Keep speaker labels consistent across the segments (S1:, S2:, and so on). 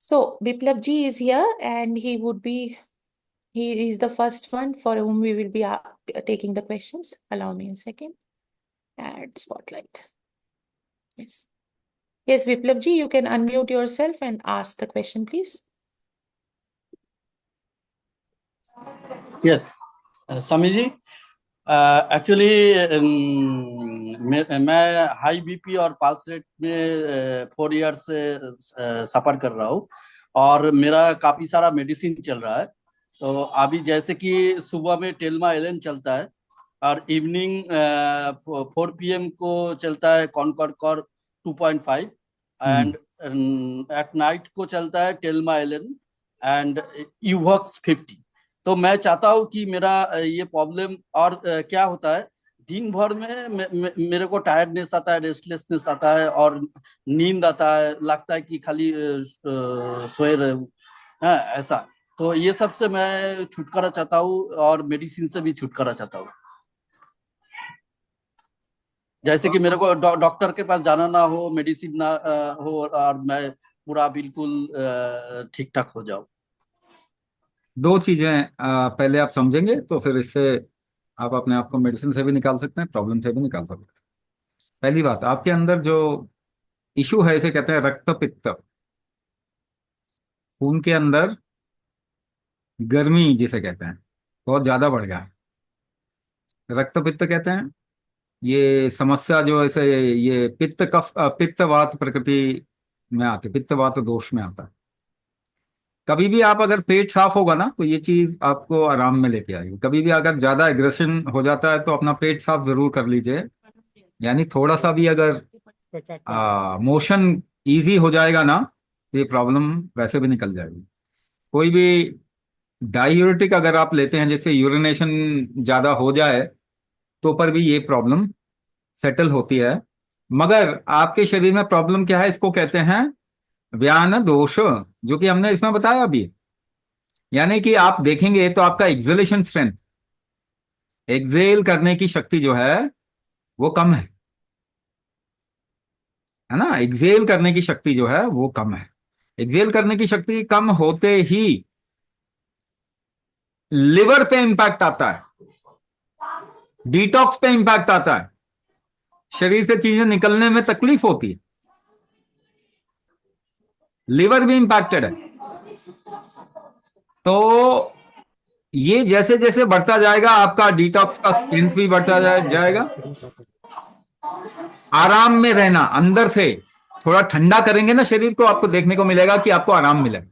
S1: So Biplab ji is here, and he is the first one for whom we will be taking the questions. Allow me a second. Add spotlight. Yes. Yes, Biplab ji, you can unmute yourself and ask the question, please.
S2: Yes, Sami ji, actually मैं high BP और pulse rate में 4 years से सफर कर रहा हूँ और मेरा काफी सारा मेडिसिन चल रहा है। तो अभी जैसे कि सुबह में टेल्मा एलन चलता है और इवनिंग 4 PM को चलता है कॉनकॉर्ड कॉर 2.5 एंड एट नाइट को चलता है टेल्मा एलन एंड यूवॉक्स 50। तो मैं चाहता हूँ कि मेरा ये प्रॉब्लम और क्या होता है, दिन भर में मेरे को टायर्डनेस आता है, रेस्टलेसनेस आता है और नींद आता है, लगता है कि खाली सोए रहे हूँ, ऐसा। तो ये सब से मैं छुटकारा चाहता हूँ और मेडिसिन से भी छुटकारा चाहता हूँ। जैसे कि मेरे को डॉक्टर के पास जाना ना हो, मेडिसिन ना हो और मैं पूरा बिल्कुल ठीक ठाक हो जाऊं।
S3: दो चीजें पहले आप समझेंगे तो फिर इससे आप अपने आप को मेडिसिन से भी निकाल सकते हैं, प्रॉब्लम से भी निकाल सकते हैं। पहली बात, आपके अंदर जो इशू है इसे कहते हैं रक्त पित्त। खून के अंदर गर्मी जिसे कहते हैं बहुत ज्यादा बढ़ गया है, रक्त पित्त कहते हैं। ये समस्या जो ऐसे ये पित्त कफ पित्त वात प्रकृति में आती, पित्त वात दोष में आता है। कभी भी आप अगर पेट साफ होगा ना तो ये चीज आपको आराम में लेके आएगी। कभी भी अगर ज्यादा एग्रेशन हो जाता है तो अपना पेट साफ जरूर कर लीजिए। यानी थोड़ा सा भी अगर मोशन इजी हो जाएगा ना तो ये प्रॉब्लम वैसे भी निकल जाएगी। कोई भी डायूरेटिक अगर आप लेते हैं, जैसे यूरिनेशन ज्यादा हो जाए तो पर भी ये प्रॉब्लम सेटल होती है। मगर आपके शरीर में प्रॉब्लम क्या है, इसको कहते हैं व्यान दोष, जो कि हमने इसमें बताया अभी। यानी कि आप देखेंगे तो आपका एक्सलेशन स्ट्रेंथ, एक्सेल करने की शक्ति जो है वो कम है ना। एक्सेल करने की शक्ति जो है वो कम है। एक्सेल करने की शक्ति कम होते ही लिवर पे इंपैक्ट आता है, डिटॉक्स पे इंपैक्ट आता है, शरीर से चीजें निकलने में तकलीफ होती है, लिवर भी इंपैक्टेड है। तो ये जैसे जैसे बढ़ता जाएगा आपका डिटॉक्स का स्ट्रेंथ भी बढ़ता जाएगा। आराम में रहना, अंदर से थोड़ा ठंडा करेंगे ना शरीर को, आपको देखने को मिलेगा कि आपको आराम मिलेगा,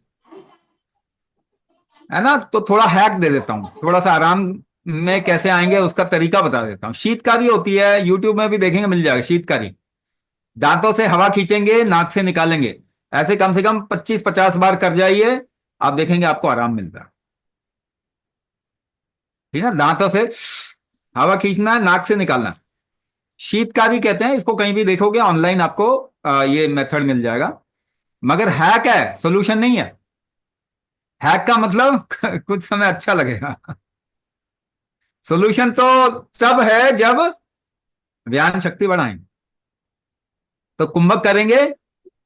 S3: है ना। तो थोड़ा हैक दे देता हूं, थोड़ा सा आराम में कैसे आएंगे उसका तरीका बता देता हूं। शीतकारी होती है, यूट्यूब में भी देखेंगे मिल जाएगा शीतकारी। दांतों से हवा खींचेंगे, नाक से निकालेंगे, ऐसे कम से कम 25-50 बार कर जाइए, आप देखेंगे आपको आराम मिलता है। ठीक है, दांतों से हवा खींचना है, नाक से निकालना है। शीतकारी कहते हैं इसको, कहीं भी देखोगे ऑनलाइन आपको ये मेथड मिल जाएगा। मगर हैक है, सोल्यूशन नहीं है। हैक का मतलब कुछ समय अच्छा लगेगा, सोल्यूशन तो तब है जब व्यायाम शक्ति बढ़ाएं। तो कुंभक करेंगे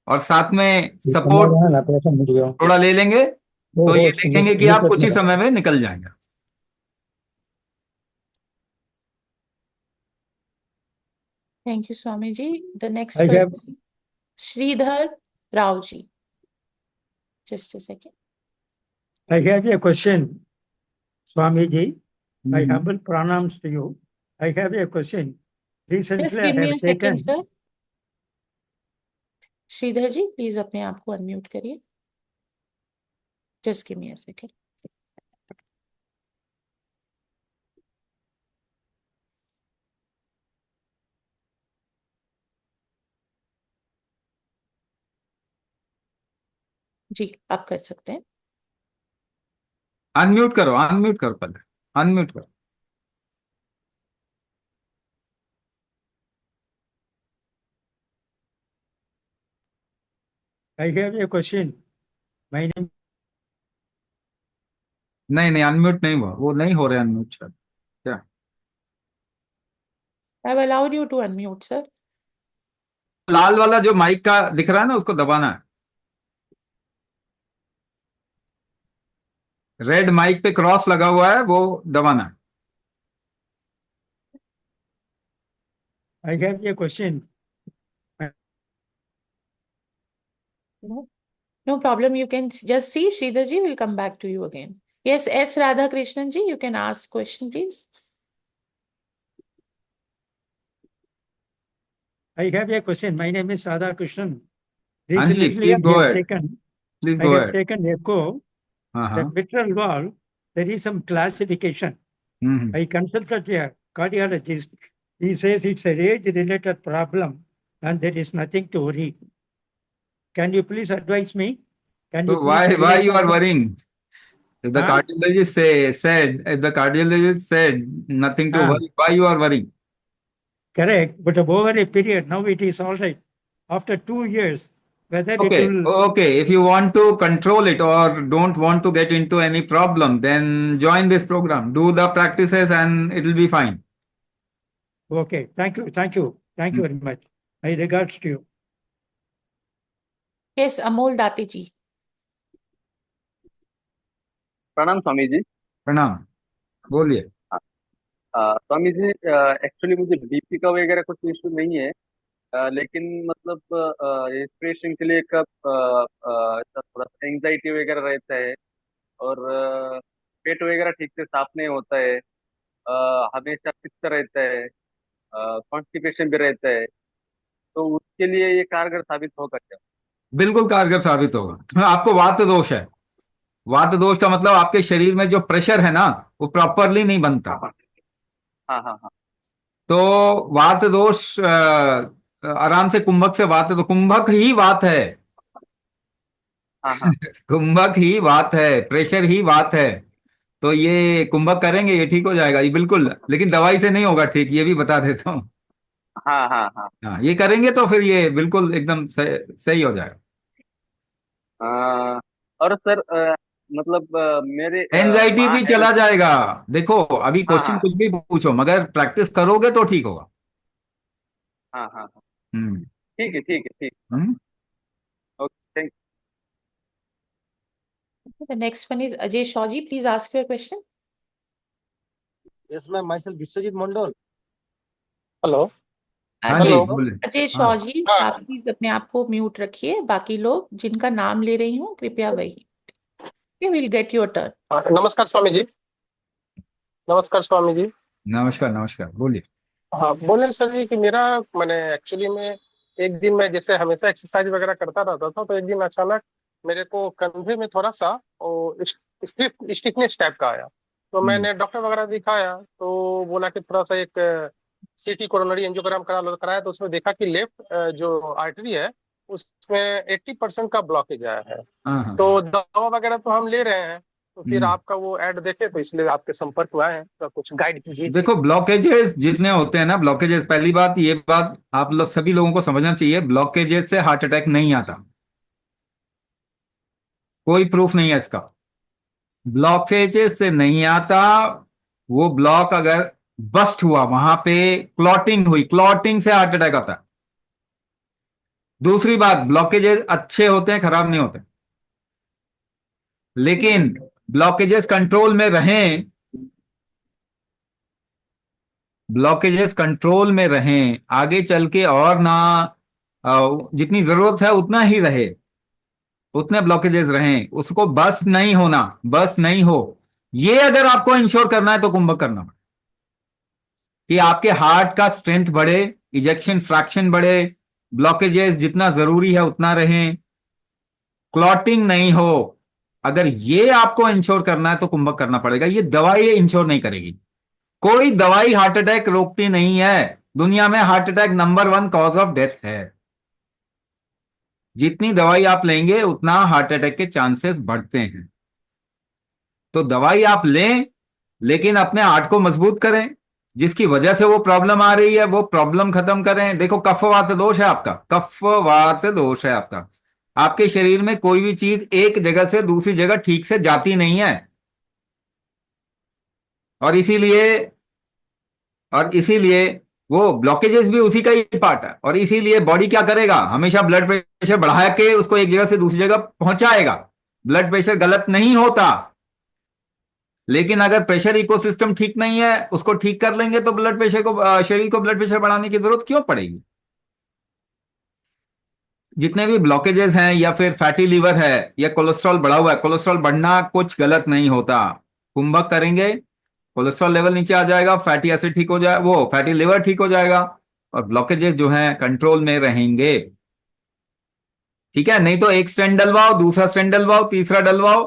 S3: और साथ में सपोर्ट थोड़ा ले लेंगे तो ये देखेंगे कि आप कुछ ही समय में निकल जाएंगे।
S1: Thank you, Swami ji. The next person, Sridhar Rao ji. Just a second.
S4: I have a question, Swamiji. My humble pranams to you. I have a question. Recently,
S1: Just give
S4: I
S1: me
S4: have
S1: a second,
S4: taken.
S1: sir. Shridhar ji, please अपने आप को unmute करिए। Just give me a second. जी, आप कर सकते हैं।
S3: Unmute करो, अनम्यूट करो, पहले अनम्यूट करो।
S4: I have a question. My name.
S3: नहीं, अनम्यूट नहीं हुआ, वो नहीं हो रहा अनम्यूट शायद। क्या
S1: I've allowed you to unmute, sir.
S3: लाल वाला जो माइक का दिख रहा है ना उसको दबाना है। रेड माइक पे क्रॉस लगा हुआ है, वो दबाना है।
S4: I have a question.
S1: No, no problem. You can just see. Sridhar ji will come back to you again. Yes, S. Radhakrishnan ji, you can ask question, please.
S4: I have a question. My name is Radha Krishnan.
S3: हाँ जी,
S4: Recently,
S3: please go
S4: I have
S3: ahead,
S4: taken
S3: please
S4: I
S3: go
S4: have
S3: ahead.
S4: taken echo.
S3: हाँ
S4: The
S3: हाँ।
S4: mitral valve, there is some classification. I consulted a cardiologist. He says it's a age-related problem and there is nothing to worry. Can you please advise me? Can you
S3: So
S4: please
S3: why
S4: advise
S3: you are
S4: me?
S3: worrying? If the
S4: Huh?
S3: cardiologist if the cardiologist said nothing to
S4: Ah,
S3: worry, why you are worrying?
S4: correct. But over a period, now it is all right. After 2 years, whether it
S3: Okay,
S4: will,
S3: okay. If you want to control it or don't want to get into any problem, then join this program. Do the practices and it will be fine.
S4: okay. Thank you. Thank you. Thank you very much. My regards to you.
S1: Yes, Amol Date ji.
S5: प्रणाम स्वामी जी।
S3: प्रणाम, बोलिए।
S5: Swami ji, actually मुझे BP का वगैरह कुछ issue नहीं है, लेकिन मतलब इंस्पिरेशन के लिए कब ऐसा थोड़ा सा एंजाइटी वगैरह रहता है, और पेट वगैरह ठीक से साफ नहीं होता है, हमेशा पित्त रहता है, कॉन्स्टिपेशन भी रहता है, तो उसके लिए ये कारगर साबित होगा क्या?
S3: बिल्कुल कारगर साबित होगा। आपको वात दोष है। वात दोष का मतलब आपके शरीर में जो प्रेशर है ना, वो प्रॉपरली नहीं बनता।
S5: हाँ हाँ हाँ।
S3: तो वात दोष आराम से कुंभक से वात, तो कुंभक ही वात है।
S5: हाँ हाँ।
S3: कुंभक ही वात है, प्रेशर ही वात है। तो ये कुंभक करेंगे, ये ठीक हो जाएगा ये बिल्कुल, लेकिन दवाई से नहीं होगा ठीक, ये भी बता देता हूँ।
S5: हाँ हाँ हाँ।
S3: हाँ, ये करेंगे तो फिर ये बिल्कुल एकदम सही हो जाएगा।
S5: और सर, मतलब मेरे
S3: एंजाइटी
S5: माँ
S3: भी
S5: है।
S3: चला जाएगा। देखो, अभी
S5: हाँ
S3: क्वेश्चन
S5: हाँ
S3: कुछ भी पूछो, मगर प्रैक्टिस करोगे तो ठीक होगा।
S5: हाँ हाँ हाँ।
S3: हम्म।
S5: ठीक है ठीक है ठीक है।
S3: हम्म।
S5: Okay, thank.
S1: The next one is Ajay Shaw ji. Please ask your question.
S6: Yes, ma'am. Myself, Vishwajit Mondol.
S7: Hello.
S3: हाँ जी,
S7: हेलो।
S3: बोले।
S1: अजय
S3: हाँ,
S1: शॉ जी,
S7: हाँ।
S1: आप प्लीज अपने आप को म्यूट रखिए। बाकी लोग जिनका नाम ले रही हूँ कृपया वही। Will get your turn.
S7: नमस्कार स्वामी जी। नमस्कार स्वामी जी।
S3: नमस्कार नमस्कार, बोलिए।
S7: हाँ, बोले सर जी कि मेरा मैंने एक्चुअली में एक दिन मैं जैसे हमेशा एक्सरसाइज वगैरह करता रहता था, तो एक दिन अचानक मेरे को कंधे में थोड़ा सा स्टिफनेस टाइप का आया। तो
S3: हम्म।
S7: मैंने डॉक्टर वगैरह दिखाया, तो बोला कि थोड़ा सा एक सीटी कोरोनरी एंजियोग्राम कराया, तो उसमें देखा कि लेफ्ट जो आर्टरी है उसमें 80% का ब्लॉकेज आया है।
S3: हाँ हाँ।
S7: तो दवा वगैरह तो हम ले रहे हैं, तो फिर
S3: हम्म।
S7: आपका वो ऐड देखे तो इसलिए आपके संपर्क में आए हैं, तो कुछ गाइड कीजिए।
S3: देखो, ब्लॉकेजेस जितने होते हैं ना, ब्लॉकेजेस, पहली बात ये बात आप लोग सभी लोगों को समझना चाहिए, ब्लॉकेजेस से हार्ट अटैक नहीं आता। कोई प्रूफ नहीं है इसका। ब्लॉकेजेस से नहीं आता। वो ब्लॉक अगर बस्ट हुआ, वहां पे क्लॉटिंग हुई, क्लॉटिंग से हार्ट अटैक आता है। दूसरी बात, ब्लॉकेजेस अच्छे होते हैं, खराब नहीं होते, लेकिन ब्लॉकेजेस कंट्रोल में रहें, ब्लॉकेजेस कंट्रोल में रहें, आगे चल के और ना जितनी जरूरत है उतना ही रहे, उतने ब्लॉकेजेस रहें, उसको बस नहीं होना, बस नहीं हो। ये अगर आपको इंश्योर करना है तो कुंभक करना पड़ेगा कि आपके हार्ट का स्ट्रेंथ बढ़े, इजेक्शन फ्रैक्शन बढ़े, ब्लॉकेजेस जितना जरूरी है उतना रहें, क्लॉटिंग नहीं हो। अगर ये आपको इंश्योर करना है तो कुंभक करना पड़ेगा। ये दवाई इंश्योर नहीं करेगी। कोई दवाई हार्ट अटैक रोकती नहीं है। दुनिया में heart attack number 1 cause of death है। जितनी दवाई आप लेंगे उतना हार्ट अटैक के चांसेस बढ़ते हैं। तो दवाई आप लें, लेकिन अपने हार्ट को मजबूत करें। जिसकी वजह से वो प्रॉब्लम आ रही है वो प्रॉब्लम खत्म करें। देखो, कफवात दोष है आपका, कफवात दोष है आपका। आपके शरीर में कोई भी चीज एक जगह से दूसरी जगह ठीक से जाती नहीं है, और इसीलिए वो ब्लॉकेजेस भी उसी का ही पार्ट है। और इसीलिए बॉडी क्या करेगा, हमेशा ब्लड प्रेशर बढ़ा के उसको एक जगह से दूसरी जगह पहुंचाएगा। ब्लड प्रेशर गलत नहीं होता, लेकिन अगर प्रेशर इकोसिस्टम ठीक नहीं है, उसको ठीक कर लेंगे तो ब्लड प्रेशर को, शरीर को ब्लड प्रेशर बढ़ाने की जरूरत क्यों पड़ेगी? जितने भी ब्लॉकेजेस हैं या फिर फैटी लीवर है या कोलेस्ट्रॉल बढ़ा हुआ है, कोलेस्ट्रॉल बढ़ना कुछ गलत नहीं होता। कुंभक करेंगे, कोलेस्ट्रॉल लेवल नीचे आ जाएगा, फैटी एसिड ठीक हो जाए, वो फैटी लिवर ठीक हो जाएगा, और ब्लॉकेजेस जो हैं कंट्रोल में रहेंगे। ठीक है? नहीं तो एक स्टेंट डलवाओ, दूसरा स्टेंट डलवाओ, तीसरा डलवाओ,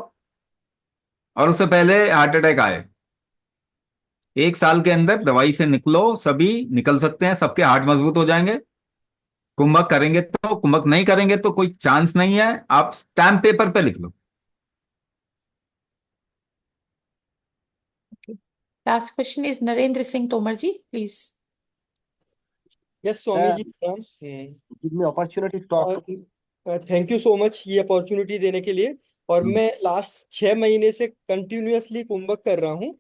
S3: और उससे पहले हार्ट अटैक आए। 1 साल के अंदर दवाई से निकलो, सभी निकल सकते हैं, सबके हार्ट मजबूत हो जाएंगे। कुंभक करेंगे तो, कुंभक नहीं करेंगे तो कोई चांस नहीं है। आप स्टैम्प पेपर पे लिख लो।
S1: Last question is Narendra Singh Tomar ji, please.
S6: Yes, Swami ji,
S8: give me opportunity to talk.
S6: Thank you so much ये अपॉर्चुनिटी देने के लिए। और मैं लास्ट 6 महीने से कंटिन्यूअसली कुंभक कर रहा हूँ,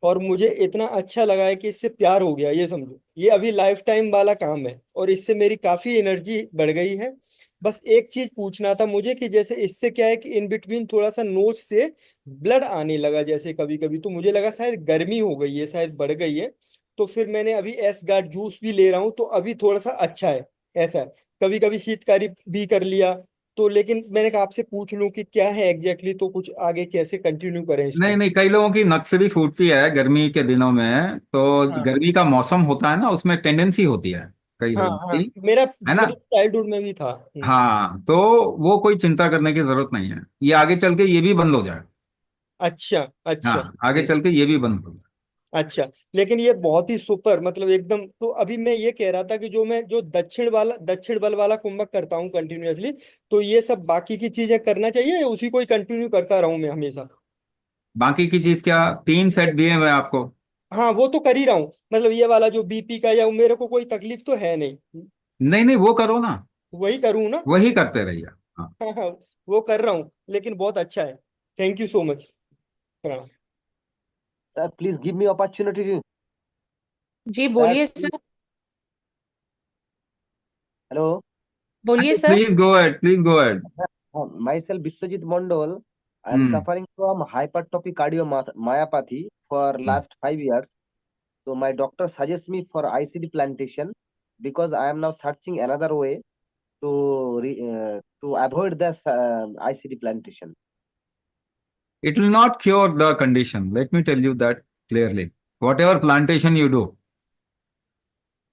S6: और मुझे इतना अच्छा लगा है कि इससे प्यार हो गया, ये समझो। ये अभी लाइफ टाइम वाला काम है, और इससे मेरी काफी एनर्जी बढ़ गई है। बस एक चीज पूछना था मुझे कि जैसे इससे क्या है कि इन बिटवीन थोड़ा सा नोज से ब्लड आने लगा जैसे कभी कभी, तो मुझे लगा शायद गर्मी हो गई है, शायद बढ़ गई है। तो फिर मैंने अभी एस गार्ड जूस भी ले रहा हूँ, तो अभी थोड़ा सा अच्छा है। ऐसा है, कभी कभी शीतकारी भी कर लिया। तो लेकिन मैंने कहा आपसे पूछ लूं कि क्या है एग्जैक्टली, तो कुछ आगे कैसे कंटिन्यू करें
S3: नहीं
S6: इसको।
S3: नहीं, कई लोगों की नक्स भी फूटती है गर्मी के दिनों में, तो
S6: हाँ
S3: गर्मी का मौसम होता है ना, उसमें टेंडेंसी होती है कई
S6: हाँ
S3: लोगों
S6: हाँ,
S3: की,
S6: मेरा
S3: है ना?
S6: मतलब चाइल्डहुड में भी था।
S3: हाँ, तो वो कोई चिंता करने की जरूरत नहीं है। ये आगे चल के ये भी बंद हो जाए।
S6: अच्छा अच्छा।
S3: हाँ, आगे चल के ये भी बंद हो जाए।
S6: अच्छा, लेकिन ये बहुत ही सुपर, मतलब एकदम। तो अभी मैं ये कह रहा था कि जो दक्षिण बल वाला कुंभक करता हूँ कंटिन्यूअसली, तो ये सब बाकी की चीजें करना चाहिए या उसी को ही कंटिन्यू करता रहूं मैं हमेशा।
S3: बाकी की चीज क्या? 3 सेट दिए मैं आपको।
S6: हाँ, वो तो कर ही रहा हूँ। मतलब ये वाला जो बीपी का, या मेरे को कोई तकलीफ तो है नहीं।
S3: नहीं नहीं, वो करो ना,
S6: वही करूँ ना।
S3: वही करते रहिए। हाँ।
S6: हाँ हाँ, वो कर रहा हूँ, लेकिन बहुत अच्छा है। Thank you so much. हाँ
S8: Sir, please give me opportunity.
S1: जी
S8: Sir,
S1: बोलिए सर।
S8: hello.
S1: बोलिए सर।
S3: Please go ahead, please go ahead.
S8: Myself Biswajit Mondal. I am
S3: hmm.
S8: suffering from hypertrophic cardiomyopathy for last 5 years. So my doctor suggests me for ICD plantation, because I am now searching another way to avoid this ICD plantation.
S3: It will not cure the condition. Let me tell you that clearly. Whatever plantation you do,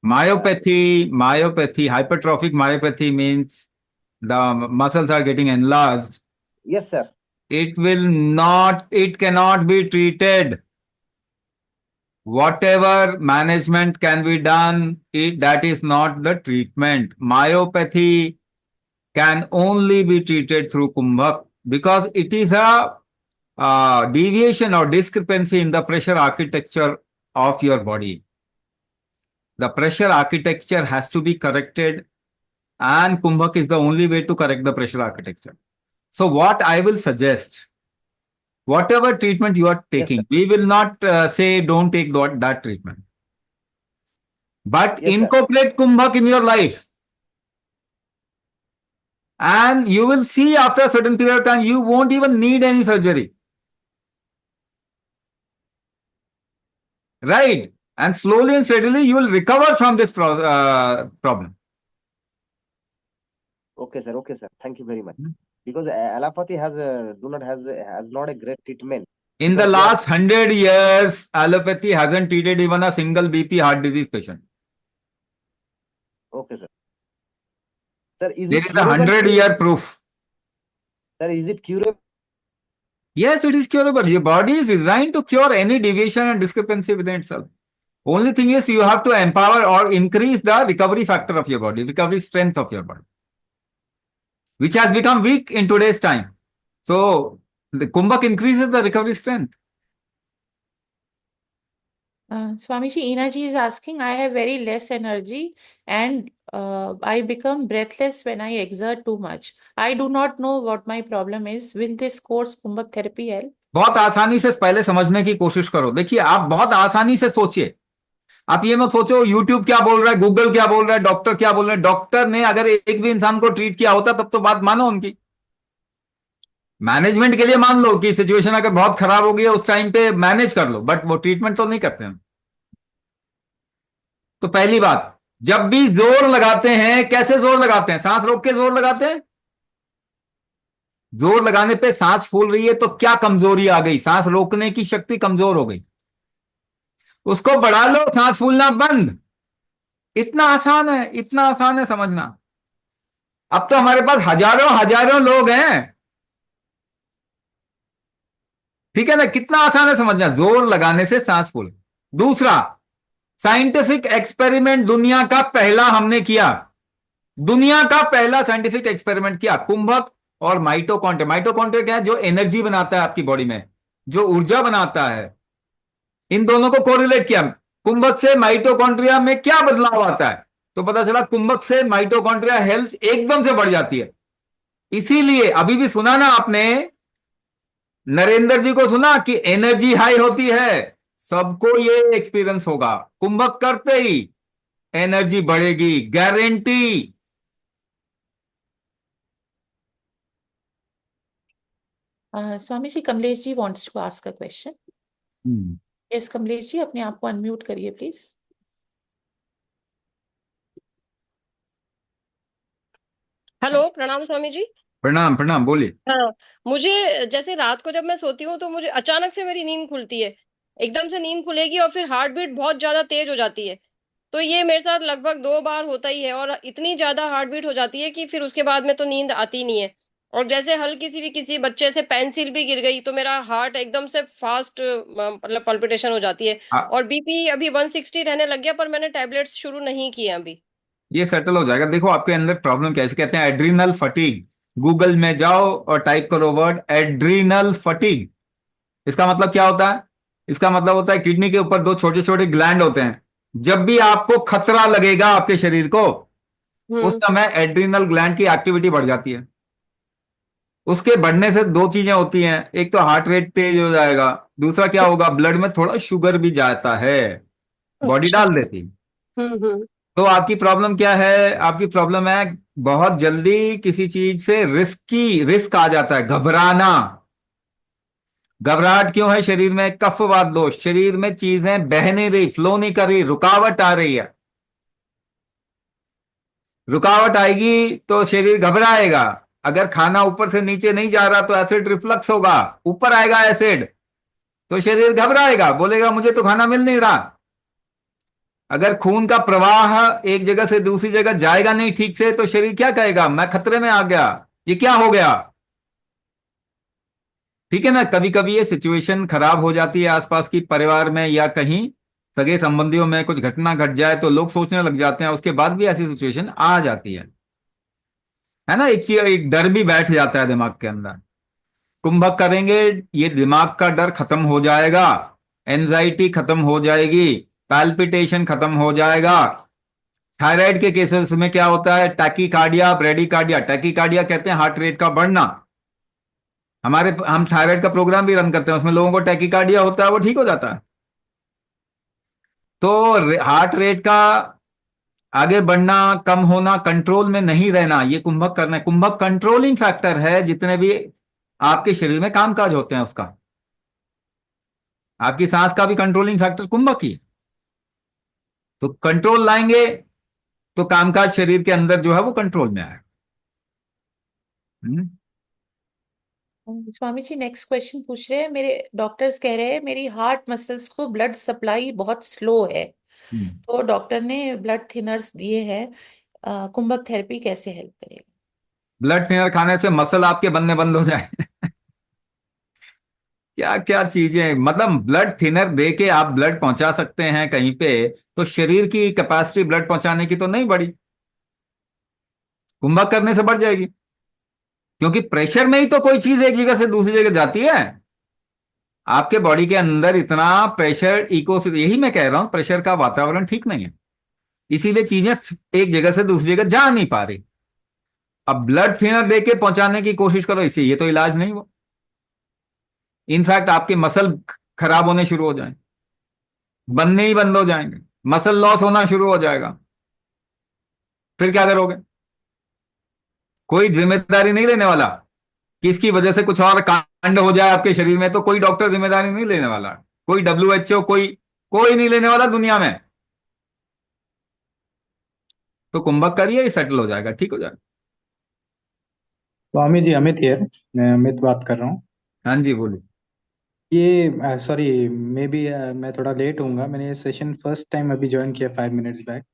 S3: myopathy, hypertrophic myopathy means the muscles are getting enlarged.
S8: Yes, sir.
S3: It cannot be treated. Whatever management can be done, that is not the treatment. Myopathy can only be treated through kumbhak, because it is a deviation or discrepancy in the pressure architecture of your body. The pressure architecture has to be corrected, and kumbhak is the only way to correct the pressure architecture. So what I will suggest, whatever treatment you are
S8: Yes, sir.
S3: taking, we will not say don't take that treatment, but
S8: Yes, sir.
S3: incorporate kumbhak in your life, and you will see after a certain period of time you won't even need any surgery, right? And slowly and steadily you will recover from this problem.
S8: Okay, sir. Okay, sir. Thank you very much. Because allopathy has not a great treatment.
S3: In the
S8: Because
S3: last 100 years, allopathy hasn't treated even a single BP heart disease patient.
S8: Okay, sir. Sir, is
S3: There
S8: it
S3: is a 100-year proof.
S8: Sir, is it curable?
S3: Yes, it is curable. Your body is designed to cure any deviation and discrepancy within itself. Only thing is you have to empower or increase the recovery factor of your body, recovery strength of your body, which has become weak in today's time. So the kumbhak increases the recovery strength.
S1: Swamiji, Ina ji is asking, I have very less energy and I become breathless when I exert too much. I do not know what my problem is. Will this course Kumbhak therapy help?
S3: बहुत आसानी से पहले समझने की कोशिश करो। देखिए, आप बहुत आसानी से सोचिए। आप ये मत सोचो यूट्यूब क्या बोल रहा है, गूगल क्या बोल रहा है, डॉक्टर क्या बोल रहे हैं। डॉक्टर ने अगर एक भी इंसान को ट्रीट किया होता तब तो बात मानो उनकी। मैनेजमेंट के लिए मान लो कि सिचुएशन अगर बहुत खराब हो गई है उस टाइम पे मैनेज कर लो, बट वो ट्रीटमेंट तो नहीं करते हैं। तो पहली बात, जब भी जोर लगाते हैं, कैसे जोर लगाते हैं? सांस रोक के जोर लगाते हैं। जोर लगाने पे सांस फूल रही है तो क्या कमजोरी आ गई? सांस रोकने की शक्ति कमजोर हो गई। उसको बढ़ा लो, सांस फूलना बंद। इतना आसान है, इतना आसान है समझना। अब तो हमारे पास हजारों हजारों लोग हैं, ठीक है ना? कितना आसान है समझना, जोर लगाने से सांस फूल। दूसरा, साइंटिफिक एक्सपेरिमेंट दुनिया का पहला हमने किया। दुनिया का पहला साइंटिफिक एक्सपेरिमेंट किया, कुंभक और माइटोकॉन्ड्रिया। माइटोकॉन्ड्रिया क्या है? जो एनर्जी बनाता है आपकी बॉडी में, जो ऊर्जा बनाता है। इन दोनों को कोरिलेट किया। कुंभक से माइटोकॉन्ड्रिया में क्या बदलाव आता है? तो पता चला कुंभक से माइटोकॉन्ड्रिया हेल्थ एकदम से बढ़ जाती है। इसीलिए अभी भी सुना ना आपने, नरेंद्र जी को सुना कि एनर्जी हाई होती है। सबको ये एक्सपीरियंस होगा, कुंभक करते ही एनर्जी बढ़ेगी, guarantee.
S1: Swami ji, Kamlesh ji wants to ask a question. Yes, Kamlesh ji, अपने आप को अनम्यूट करिए प्लीज।
S9: हेलो, प्रणाम स्वामी जी।
S3: प्रणाम प्रणाम, बोलिए।
S9: हाँ, मुझे जैसे रात को जब मैं सोती हूँ तो मुझे अचानक से मेरी नींद खुलती है। एकदम से नींद खुलेगी और फिर हार्ट बीट बहुत ज्यादा तेज हो जाती है। तो ये मेरे साथ लगभग 2 बार होता ही है और इतनी ज्यादा हार्ट बीट हो जाती है कि फिर उसके बाद में तो नींद आती नहीं है। और जैसे हल्की सी भी किसी बच्चे से पेंसिल भी गिर गई तो मेरा हार्ट एकदम से फास्ट मतलब पल्पिटेशन हो जाती है। और बीपी अभी 160 रहने लग गया, पर मैंने टैबलेट्स शुरू नहीं किए अभी।
S3: ये सेटल हो जाएगा। देखो आपके अंदर प्रॉब्लम कैसे कहते हैं, एड्रीनल फटीग। गूगल में जाओ और टाइप करो वर्ड एड्रीनल फटीग। इसका मतलब क्या होता है? इसका मतलब होता है किडनी के ऊपर दो छोटे छोटे ग्लैंड होते हैं। जब भी आपको खतरा लगेगा आपके शरीर को, उस समय एड्रीनल ग्लैंड की एक्टिविटी बढ़ जाती है। उसके बढ़ने से दो चीजें होती हैं, एक तो हार्ट रेट तेज हो जाएगा, दूसरा क्या होगा, ब्लड में थोड़ा शुगर भी जाता है, बॉडी
S9: अच्छा।
S3: डाल देती।
S9: हम्म।
S3: तो आपकी प्रॉब्लम क्या है? आपकी प्रॉब्लम है बहुत जल्दी किसी चीज से रिस्क आ जाता है, घबराना। घबराहट क्यों है शरीर में? कफवात दोष। शरीर में चीजें बह नहीं रही, फ्लो नहीं कर रही, रुकावट आ रही है। रुकावट आएगी तो शरीर घबराएगा। अगर खाना ऊपर से नीचे नहीं जा रहा तो एसिड रिफ्लक्स होगा, ऊपर आएगा एसिड, तो शरीर घबराएगा, बोलेगा मुझे तो खाना मिल नहीं रहा। अगर खून का प्रवाह एक जगह से दूसरी जगह जाएगा नहीं ठीक से तो शरीर क्या कहेगा, मैं खतरे में आ गया, ये क्या हो गया। ठीक है ना? कभी कभी ये सिचुएशन खराब हो जाती है आसपास की, परिवार में या कहीं सगे संबंधियों में कुछ घटना घट जाए तो लोग सोचने लग जाते हैं, उसके बाद भी ऐसी सिचुएशन आ जाती है ना? एक डर भी बैठ जाता है दिमाग के अंदर। कुंभक करेंगे, ये दिमाग का डर खत्म हो जाएगा, एंजाइटी खत्म हो जाएगी, पैल्पिटेशन खत्म हो जाएगा। थायराइड के केसेस में क्या होता है, टैकीकार्डिया, ब्रेडिकार्डिया। टैकीकार्डिया कहते हैं हार्ट रेट का बढ़ना। हम थायराइड का प्रोग्राम भी रन करते हैं, उसमें लोगों को टैकीकार्डिया होता है, वो ठीक हो जाता है। तो हार्ट रेट का आगे बढ़ना, कम होना, कंट्रोल में नहीं रहना, ये कुंभक करना है। कुंभक कंट्रोलिंग फैक्टर है जितने भी आपके शरीर में कामकाज होते हैं उसका। आपकी सांस का भी कंट्रोलिंग फैक्टर कुंभक ही। तो कंट्रोल लाएंगे तो कामकाज शरीर के अंदर जो है वो कंट्रोल में आएगा।
S1: स्वामी जी, नेक्स्ट क्वेश्चन पूछ रहे हैं, मेरे डॉक्टर्स कह रहे हैं मेरी हार्ट मसल्स को ब्लड सप्लाई बहुत स्लो है, तो डॉक्टर ने ब्लड थिनर्स दिए हैं, कुंभक थेरेपी कैसे हेल्प करेगा?
S3: ब्लड थिनर खाने से मसल आपके बनने बंद हो जाए? क्या क्या चीजें, मतलब ब्लड थिनर दे के आप ब्लड पहुंचा सकते हैं कहीं पे, तो शरीर की कैपेसिटी ब्लड पहुंचाने की तो नहीं बढ़ी, कुंभक करने से बढ़ जाएगी। क्योंकि प्रेशर में ही तो कोई चीज एक जगह से दूसरी जगह जाती है। आपके बॉडी के अंदर इतना प्रेशर यही मैं कह रहा हूं, प्रेशर का वातावरण ठीक नहीं है, इसीलिए चीजें एक जगह से दूसरी जगह जा नहीं पा रही। अब ब्लड थिनर दे के पहुंचाने की कोशिश करो, इसे ये तो इलाज नहीं वो। इनफैक्ट आपके मसल खराब होने शुरू हो जाएंगे, बनने ही बंद हो जाएंगे, मसल लॉस होना शुरू हो जाएगा। फिर क्या करोगे? कोई जिम्मेदारी नहीं लेने वाला। किसकी वजह से कुछ और कांड हो जाए आपके शरीर में, तो कोई डॉक्टर जिम्मेदारी नहीं लेने वाला, कोई WHO, कोई कोई नहीं लेने वाला दुनिया में। तो कुंभक करिए, सेटल हो जाएगा, ठीक हो जाएगा।
S10: स्वामी जी, अमित हियर। मैं अमित बात कर रहा हूँ।
S3: हाँ जी, बोलिए।
S10: ये सॉरी, मे बी मैं थोड़ा लेट होऊंगा। मैंने ये सेशन फर्स्ट टाइम अभी ज्वाइन किया 5 मिनट्स बैक।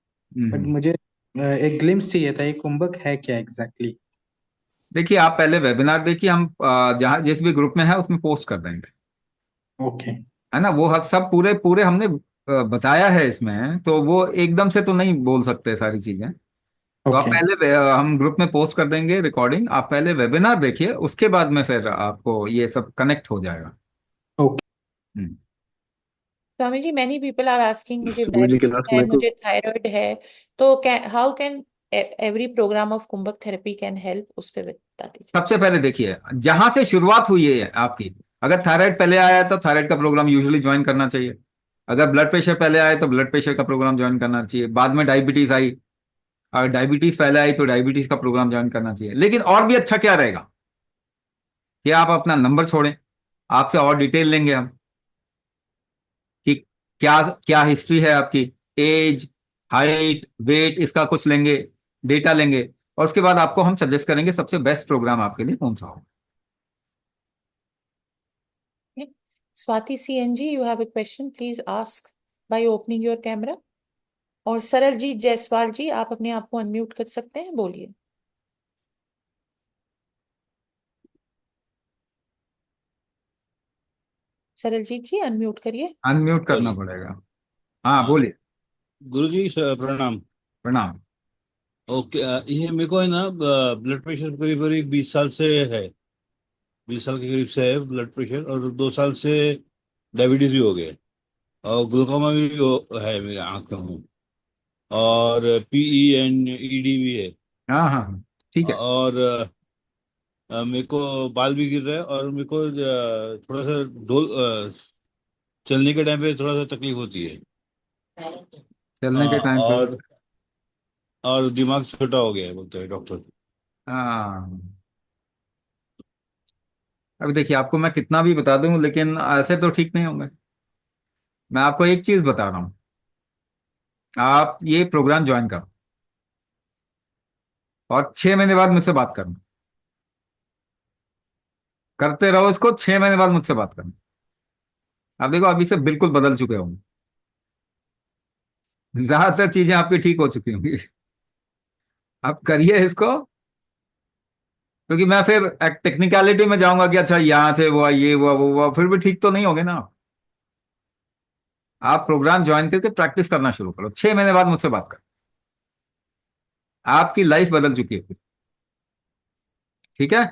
S10: बट मुझे एक ग्लिम्स चाहिए था, ये कुंभक है क्या एग्जैक्टली?
S3: देखिए, आप पहले वेबिनार देखिए, हम जहाँ जिस भी ग्रुप में है उसमें पोस्ट कर देंगे,
S10: ओके।
S3: है ना। वो सब पूरे पूरे हमने बताया है इसमें, तो वो एकदम से तो नहीं बोल सकते सारी चीजें। तो आप
S10: ओके।
S3: पहले हम ग्रुप में पोस्ट कर देंगे रिकॉर्डिंग, आप पहले वेबिनार देखिए, उसके बाद में फिर आपको ये सब कनेक्ट हो जाएगा।
S10: Okay.
S3: Hmm.
S1: Swami ji, many people are asking, मुझे
S11: स्वामी जी के
S1: डायबिटीज
S11: लास्ट
S1: है,
S11: में
S1: मुझे थायराइड है, तो how can every programme of kumbhak therapy can help, उस पर बता दीजिए।
S3: सबसे पहले देखिए, जहां से शुरुआत हुई है आपकी, अगर थायराइड पहले आया तो थायराइड का प्रोग्राम यूजुअली ज्वाइन करना चाहिए। अगर ब्लड प्रेशर पहले आया तो ब्लड प्रेशर का प्रोग्राम ज्वाइन करना चाहिए। बाद में डायबिटीज आई, अगर डायबिटीज पहले आई तो डायबिटीज का प्रोग्राम ज्वाइन करना चाहिए। लेकिन और भी अच्छा क्या रहेगा कि आप अपना नंबर छोड़ें, आपसे और डिटेल लेंगे हम कि क्या क्या हिस्ट्री है आपकी, एज, हाइट, वेट, इसका कुछ लेंगे, डेटा लेंगे, और उसके बाद आपको हम सजेस्ट करेंगे सबसे बेस्ट प्रोग्राम आपके लिए कौन सा होगा।
S1: Swati CNG, you have a question, please ask by opening your camera। और सरलजीत जायसवाल जी, आप अपने आप को अनम्यूट कर सकते हैं, बोलिए। सरलजीत जी, अनम्यूट करिए।
S3: अनम्यूट करना पड़ेगा। हाँ, बोलिए।
S11: गुरुजी प्रणाम।
S3: प्रणाम।
S11: ओके, ये मेरे को है ना, ब्लड प्रेशर करीब करीब 20 साल से है। 20 साल के करीब से है ब्लड प्रेशर, और 2 साल से डायबिटीज भी हो गया, और ग्लूकोमा भी है मेरे आंखों में, और PENED भी है।
S3: हाँ हाँ हाँ, ठीक है।
S11: और मेरे को बाल भी गिर रहा है, और मेरे को थोड़ा सा चलने के टाइम पे थोड़ा सा तकलीफ होती है।
S3: चलने के टाइम पे।
S11: और दिमाग छोटा हो गया है बोलते हैं डॉक्टर।
S3: हाँ, अभी देखिए, आपको मैं कितना भी बता दूं लेकिन ऐसे तो ठीक नहीं होंगे। मैं आपको एक चीज बता रहा हूं, आप ये प्रोग्राम ज्वाइन करो और 6 महीने बाद मुझसे बात करना, करते रहो इसको, 6 महीने बाद मुझसे बात करना। आप देखो, अभी से बिल्कुल बदल चुके होंगे, ज्यादातर चीजें आपकी ठीक हो चुकी होंगी। आप करिए इसको, क्योंकि मैं फिर एक टेक्निकलिटी में जाऊंगा कि अच्छा यहाँ से हुआ, ये हुआ, वो हुआ, फिर भी ठीक तो नहीं होगे ना। आप प्रोग्राम ज्वाइन करके प्रैक्टिस करना शुरू करो, 6 महीने बाद मुझसे बात करो, आपकी लाइफ बदल चुकी है फिर। ठीक है।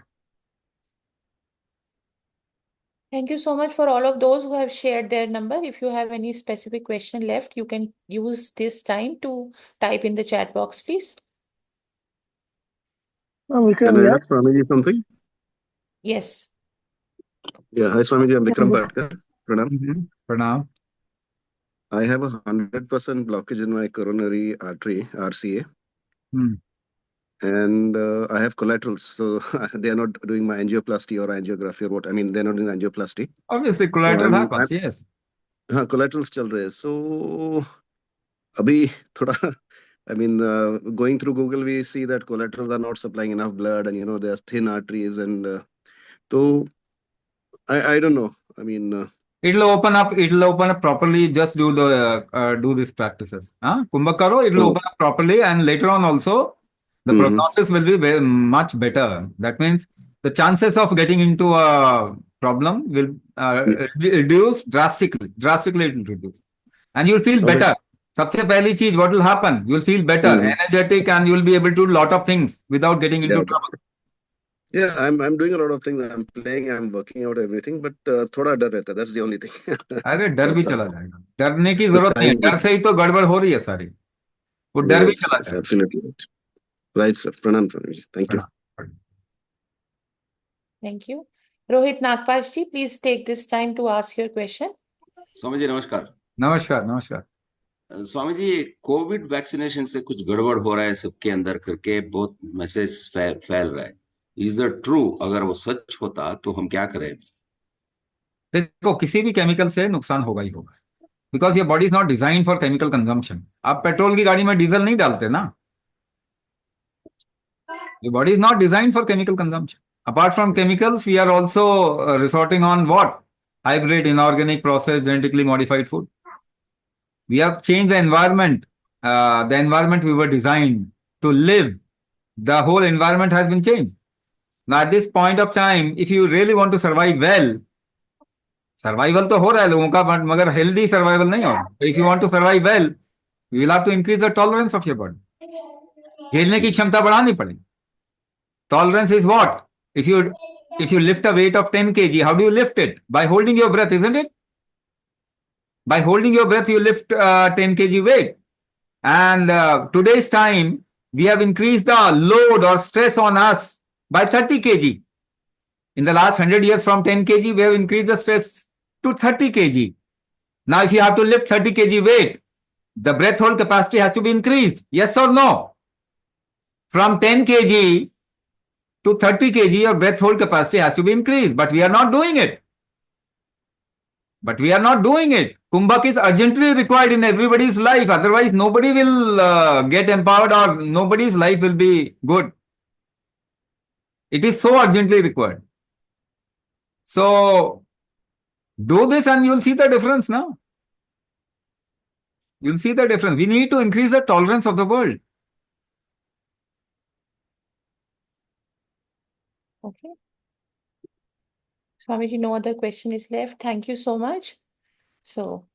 S1: Thank you so much for all of those who have shared their number. If you have any specific question left, you can use this time to type in the chat box, please.
S11: Can I ask Swamiji something?
S1: Yes.
S11: Yeah, hi Swamiji, I'm Vikram Patkar. Pranam.
S3: प्रणाम।
S11: I have a 100% blockage in my coronary artery, RCA, and I have collaterals. So they are not doing my angioplasty or angiography or what. I mean, they're not doing angioplasty.
S3: Obviously, collateral happens, yes.
S11: हाँ, collaterals चल रहे हैं. So अभी थोड़ा, I mean, going through Google, we see that collaterals are not supplying enough blood, and there's thin arteries, and so I don't know. I mean,
S3: It'll open up. It'll open up properly. Just do these practices. Kumbhak karo. It'll open up properly, and later on also, the prognosis will be very much better. That means the chances of getting into a problem will reduce drastically. Drastically, it will reduce, and you'll feel better. सबसे पहली चीज, what will happen? You'll feel better, energetic, and you'll be able to do lot of things without getting into trouble.
S11: Yeah, I'm doing a lot of things. I'm playing, I'm working out everything, but थोड़ा डर रहता है. That's the only thing.
S3: अरे डर भी चला जाएगा, डरने की जरूरत नहीं है, डर से ही तो गड़बड़ हो रही है सारी, वो डर भी चला जाएगा।
S11: Absolutely right. Right, sir. Pranam, Swamiji. Thank you.
S1: Thank you. Rohit Nagpal ji, please take this time to ask your question.
S12: Swami ji नमस्कार।
S3: नमस्कार नमस्कार।
S12: स्वामी जी, कोविड वैक्सीनेशन से कुछ गड़बड़ हो रहा है सबके अंदर करके बहुत मैसेज फैल रहा है। Is the true? अगर वो सच होता तो हम क्या करें?
S3: देखो, किसी भी केमिकल से नुकसान होगा ही होगा, because your body is not design for chemical consumption. आप पेट्रोल की गाड़ी में डीजल नहीं डालते ना, your body is not design for chemical consumption. Apart from chemicals, we are also resorting on what? Hybrid, inorganic, process, genetically modified food. We have changed the environment. The environment we were designed to live, the whole environment has been changed. Now, at this point of time, if you really want to survive well, survival तो हो रहा है लोगों का, but मगर healthy survival नहीं हो रहा। If you want to survive well, you will have to increase the tolerance of your body. झेलने की क्षमता बढ़ानी पड़ेगी। Tolerance is what? if you lift a weight of 10 kg, how do you lift it? By holding your breath, isn't it? By holding your breath, you lift 10 kg weight. And today's time, we have increased the load or stress on us by 30 kg. In the last 100 years, from 10 kg, we have increased the stress to 30 kg. Now, if you have to lift 30 kg weight, the breath hold capacity has to be increased. Yes or no? From 10 kg to 30 kg, your breath hold capacity has to be increased. But we are not doing it. Kumbhak is urgently required in everybody's life. Otherwise, nobody will get empowered or nobody's life will be good. It is so urgently required. So, do this and you'll see the difference now. You'll see the difference. We need to increase the tolerance of the world.
S1: Okay. Swamiji, no other question is left. Thank you so much. So